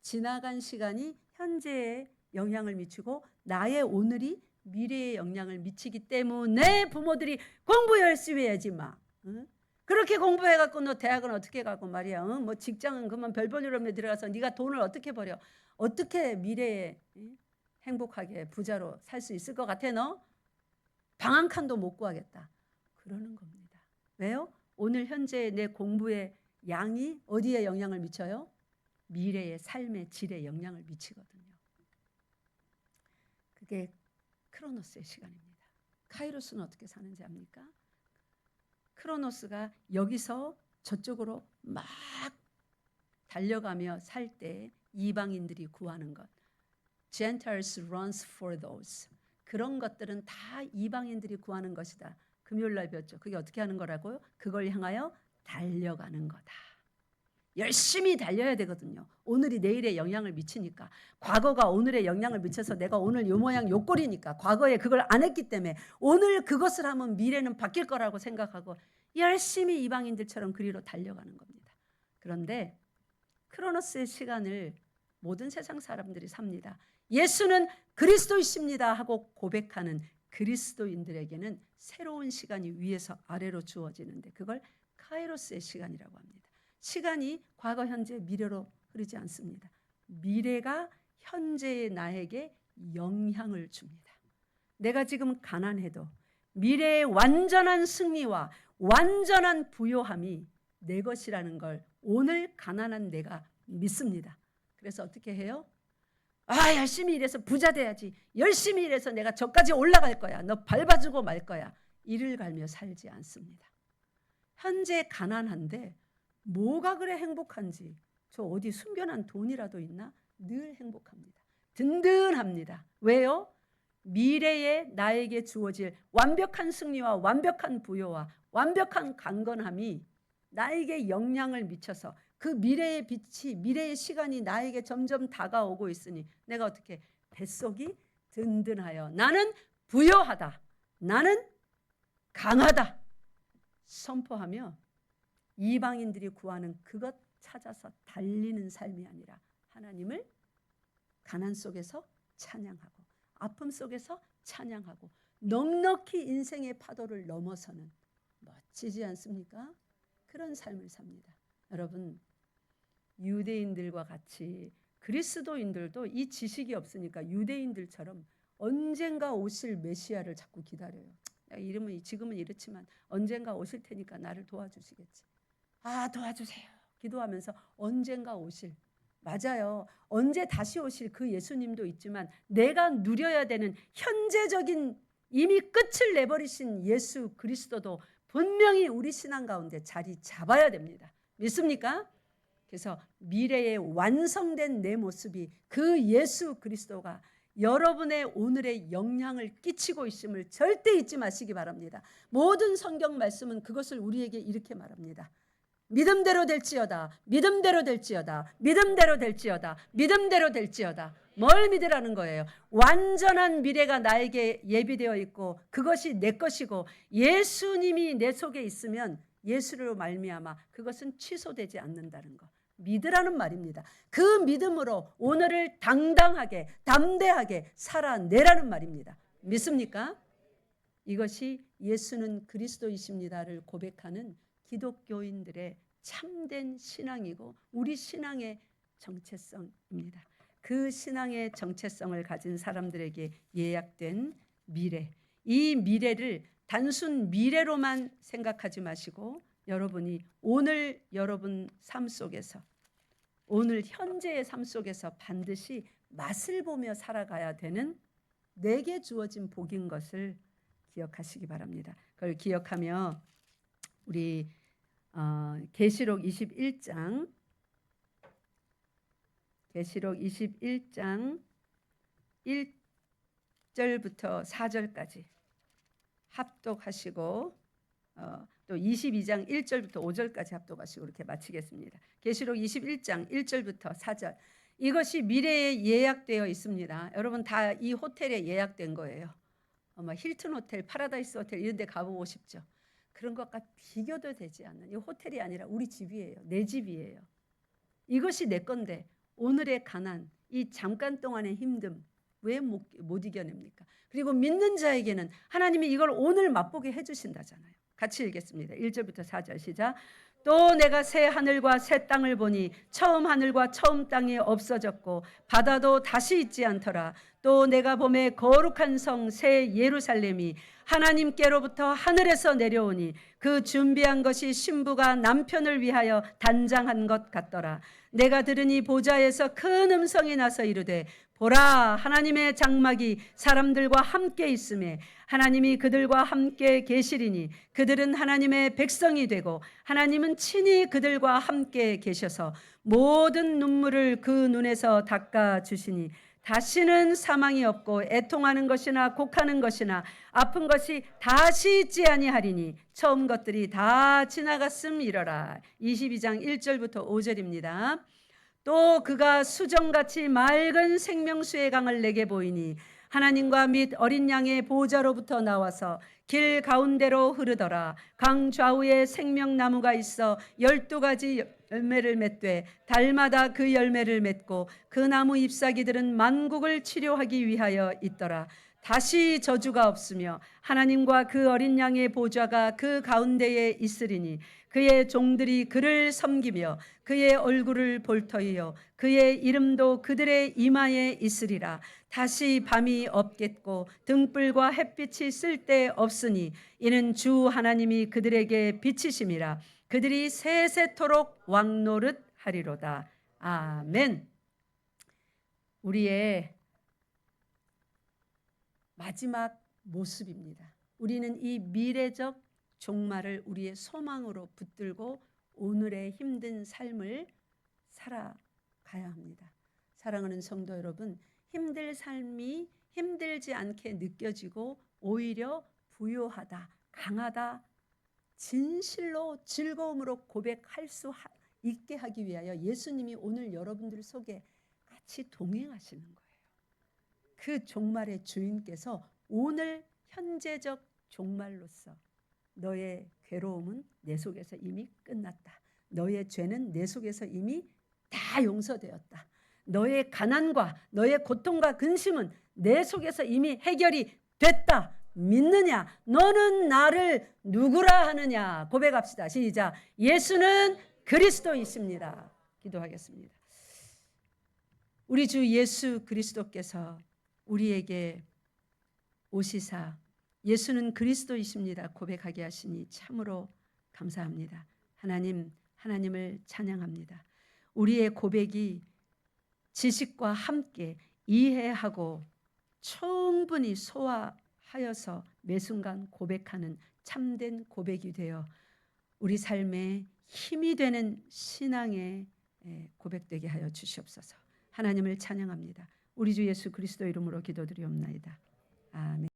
지나간 시간이 현재에 영향을 미치고 나의 오늘이 미래에 영향을 미치기 때문에 부모들이 공부 열심히 해야지 마. 응? 그렇게 공부해갖고 너 대학은 어떻게 가고 말이야. 응? 뭐 직장은 그만 별 볼 일 없는 데 들어가서 네가 돈을 어떻게 벌여. 어떻게 미래에 행복하게 부자로 살 수 있을 것 같아 너? 방 한 칸도 못 구하겠다. 그러는 겁니다. 왜요? 오늘 현재 내 공부의 양이 어디에 영향을 미쳐요? 미래의 삶의 질에 영향을 미치거든요. 그게 크로노스의 시간입니다. 카이로스는 어떻게 사는지 압니까? 크로노스가 여기서 저쪽으로 막 달려가며 살 때 이방인들이 구하는 것. Gentiles runs for those. 그런 것들은 다 이방인들이 구하는 것이다. 금요일날 배웠죠. 그게 어떻게 하는 거라고요? 그걸 향하여 달려가는 거다. 열심히 달려야 되거든요. 오늘이 내일에 영향을 미치니까. 과거가 오늘에 영향을 미쳐서 내가 오늘 요 모양 요 꼴이니까 과거에 그걸 안 했기 때문에 오늘 그것을 하면 미래는 바뀔 거라고 생각하고 열심히 이방인들처럼 그리로 달려가는 겁니다. 그런데 크로노스의 시간을 모든 세상 사람들이 삽니다. 예수는 그리스도이십니다 하고 고백하는 그리스도인들에게는 새로운 시간이 위에서 아래로 주어지는데 그걸 카이로스의 시간이라고 합니다. 시간이 과거, 현재, 미래로 흐르지 않습니다. 미래가 현재의 나에게 영향을 줍니다. 내가 지금 가난해도 미래의 완전한 승리와 완전한 부요함이 내 것이라는 걸 오늘 가난한 내가 믿습니다. 그래서 어떻게 해요? 열심히 일해서 부자 돼야지. 열심히 일해서 내가 저까지 올라갈 거야. 너 밟아주고 말 거야. 이를 갈며 살지 않습니다. 현재 가난한데 뭐가 그래 행복한지 저 어디 숨겨놓은 돈이라도 있나? 늘 행복합니다. 든든합니다. 왜요? 미래에 나에게 주어질 완벽한 승리와 완벽한 부요와 완벽한 강건함이 나에게 영향을 미쳐서 그 미래의 빛이 미래의 시간이 나에게 점점 다가오고 있으니 내가 어떻게 뱃속이 든든하여 나는 부요하다. 나는 강하다. 선포하며 이방인들이 구하는 그것 찾아서 달리는 삶이 아니라 하나님을 가난 속에서 찬양하고 아픔 속에서 찬양하고 넉넉히 인생의 파도를 넘어서는, 멋지지 않습니까? 그런 삶을 삽니다. 여러분, 유대인들과 같이 그리스도인들도 이 지식이 없으니까 유대인들처럼 언젠가 오실 메시아를 자꾸 기다려요. 이름은 지금은 이렇지만 언젠가 오실 테니까 나를 도와주시겠지. 도와주세요. 기도하면서 언젠가 오실, 맞아요. 언제 다시 오실 그 예수님도 있지만 내가 누려야 되는 현재적인 이미 끝을 내버리신 예수 그리스도도 분명히 우리 신앙 가운데 자리 잡아야 됩니다. 믿습니까? 그래서 미래에 완성된 내 모습이 그 예수 그리스도가 여러분의 오늘의 영향을 끼치고 있음을 절대 잊지 마시기 바랍니다. 모든 성경 말씀은 그것을 우리에게 이렇게 말합니다. 믿음대로 될지어다, 믿음대로 될지어다, 믿음대로 될지어다, 믿음대로 될지어다. 뭘 믿으라는 거예요? 완전한 미래가 나에게 예비되어 있고 그것이 내 것이고 예수님이 내 속에 있으면 예수로 말미암아 그것은 취소되지 않는다는 거 믿으라는 말입니다. 그 믿음으로 오늘을 당당하게 담대하게 살아내라는 말입니다. 믿습니까? 이것이 예수는 그리스도이십니다를 고백하는 기독교인들의 참된 신앙이고 우리 신앙의 정체성입니다. 그 신앙의 정체성을 가진 사람들에게 예약된 미래, 이 미래를 단순 미래로만 생각하지 마시고 여러분이 오늘 여러분 삶 속에서, 오늘 현재의 삶 속에서 반드시 맛을 보며 살아가야 되는 내게 주어진 복인 것을 기억하시기 바랍니다. 그걸 기억하며 우리 계시록 21장 1절부터 4절까지 합독하시고 또 22장 1절부터 5절까지 합독하시고 이렇게 마치겠습니다. 계시록 21장 1절부터 4절. 이것이 미래에 예약되어 있습니다. 여러분 다 이 호텔에 예약된 거예요. 힐튼 호텔, 파라다이스 호텔 이런 데 가보고 싶죠. 그런 것과 비교도 되지 않는, 이 호텔이 아니라 우리 집이에요. 내 집이에요. 이것이 내 건데 오늘의 가난, 이 잠깐 동안의 힘듦 왜 못 이겨냅니까? 그리고 믿는 자에게는 하나님이 이걸 오늘 맛보게 해주신다잖아요. 같이 읽겠습니다. 1절부터 4절 시작. 또 내가 새 하늘과 새 땅을 보니 처음 하늘과 처음 땅이 없어졌고 바다도 다시 있지 않더라. 또 내가 보매 거룩한 성 새 예루살렘이 하나님께로부터 하늘에서 내려오니 그 준비한 것이 신부가 남편을 위하여 단장한 것 같더라. 내가 들으니 보좌에서 큰 음성이 나서 이르되 보라, 하나님의 장막이 사람들과 함께 있음에 하나님이 그들과 함께 계시리니 그들은 하나님의 백성이 되고 하나님은 친히 그들과 함께 계셔서 모든 눈물을 그 눈에서 닦아 주시니 다시는 사망이 없고 애통하는 것이나 곡하는 것이나 아픈 것이 다시 있지 아니하리니 처음 것들이 다 지나갔음이러라. 22장 1절부터 5절입니다. 또 그가 수정같이 맑은 생명수의 강을 내게 보이니 하나님과 및 어린 양의 보호자로부터 나와서 길 가운데로 흐르더라. 강 좌우에 생명나무가 있어 12가지 열매를 맺되 달마다 그 열매를 맺고 그 나무 잎사귀들은 만국을 치료하기 위하여 있더라. 다시 저주가 없으며 하나님과 그 어린 양의 보좌가 그 가운데에 있으리니 그의 종들이 그를 섬기며 그의 얼굴을 볼 터이요 그의 이름도 그들의 이마에 있으리라. 다시 밤이 없겠고 등불과 햇빛이 쓸데없으니 이는 주 하나님이 그들에게 빛이심이라. 그들이 세세토록 왕노릇 하리로다. 아멘. 우리의 마지막 모습입니다. 우리는 이 미래적 종말을 우리의 소망으로 붙들고 오늘의 힘든 삶을 살아가야 합니다. 사랑하는 성도 여러분, 힘들 삶이 힘들지 않게 느껴지고 오히려 부유하다, 강하다, 진실로 즐거움으로 고백할 수 있게 하기 위하여 예수님이 오늘 여러분들 속에 같이 동행하시는 거예요. 그 종말의 주인께서 오늘 현재적 종말로서 너의 괴로움은 내 속에서 이미 끝났다. 너의 죄는 내 속에서 이미 다 용서되었다. 너의 가난과 너의 고통과 근심은 내 속에서 이미 해결이 됐다. 믿느냐? 너는 나를 누구라 하느냐? 고백합시다. 시작. 예수는 그리스도이십니다. 기도하겠습니다. 우리 주 예수 그리스도께서 우리에게 오시사 예수는 그리스도이십니다 고백하게 하시니 참으로 감사합니다. 하나님을 찬양합니다. 우리의 고백이 지식과 함께 이해하고 충분히 소화하여서 매 순간 고백하는 참된 고백이 되어 우리 삶에 힘이 되는 신앙의 고백되게 하여 주시옵소서. 하나님을 찬양합니다. 우리 주 예수 그리스도 이름으로 기도드리옵나이다. 아멘.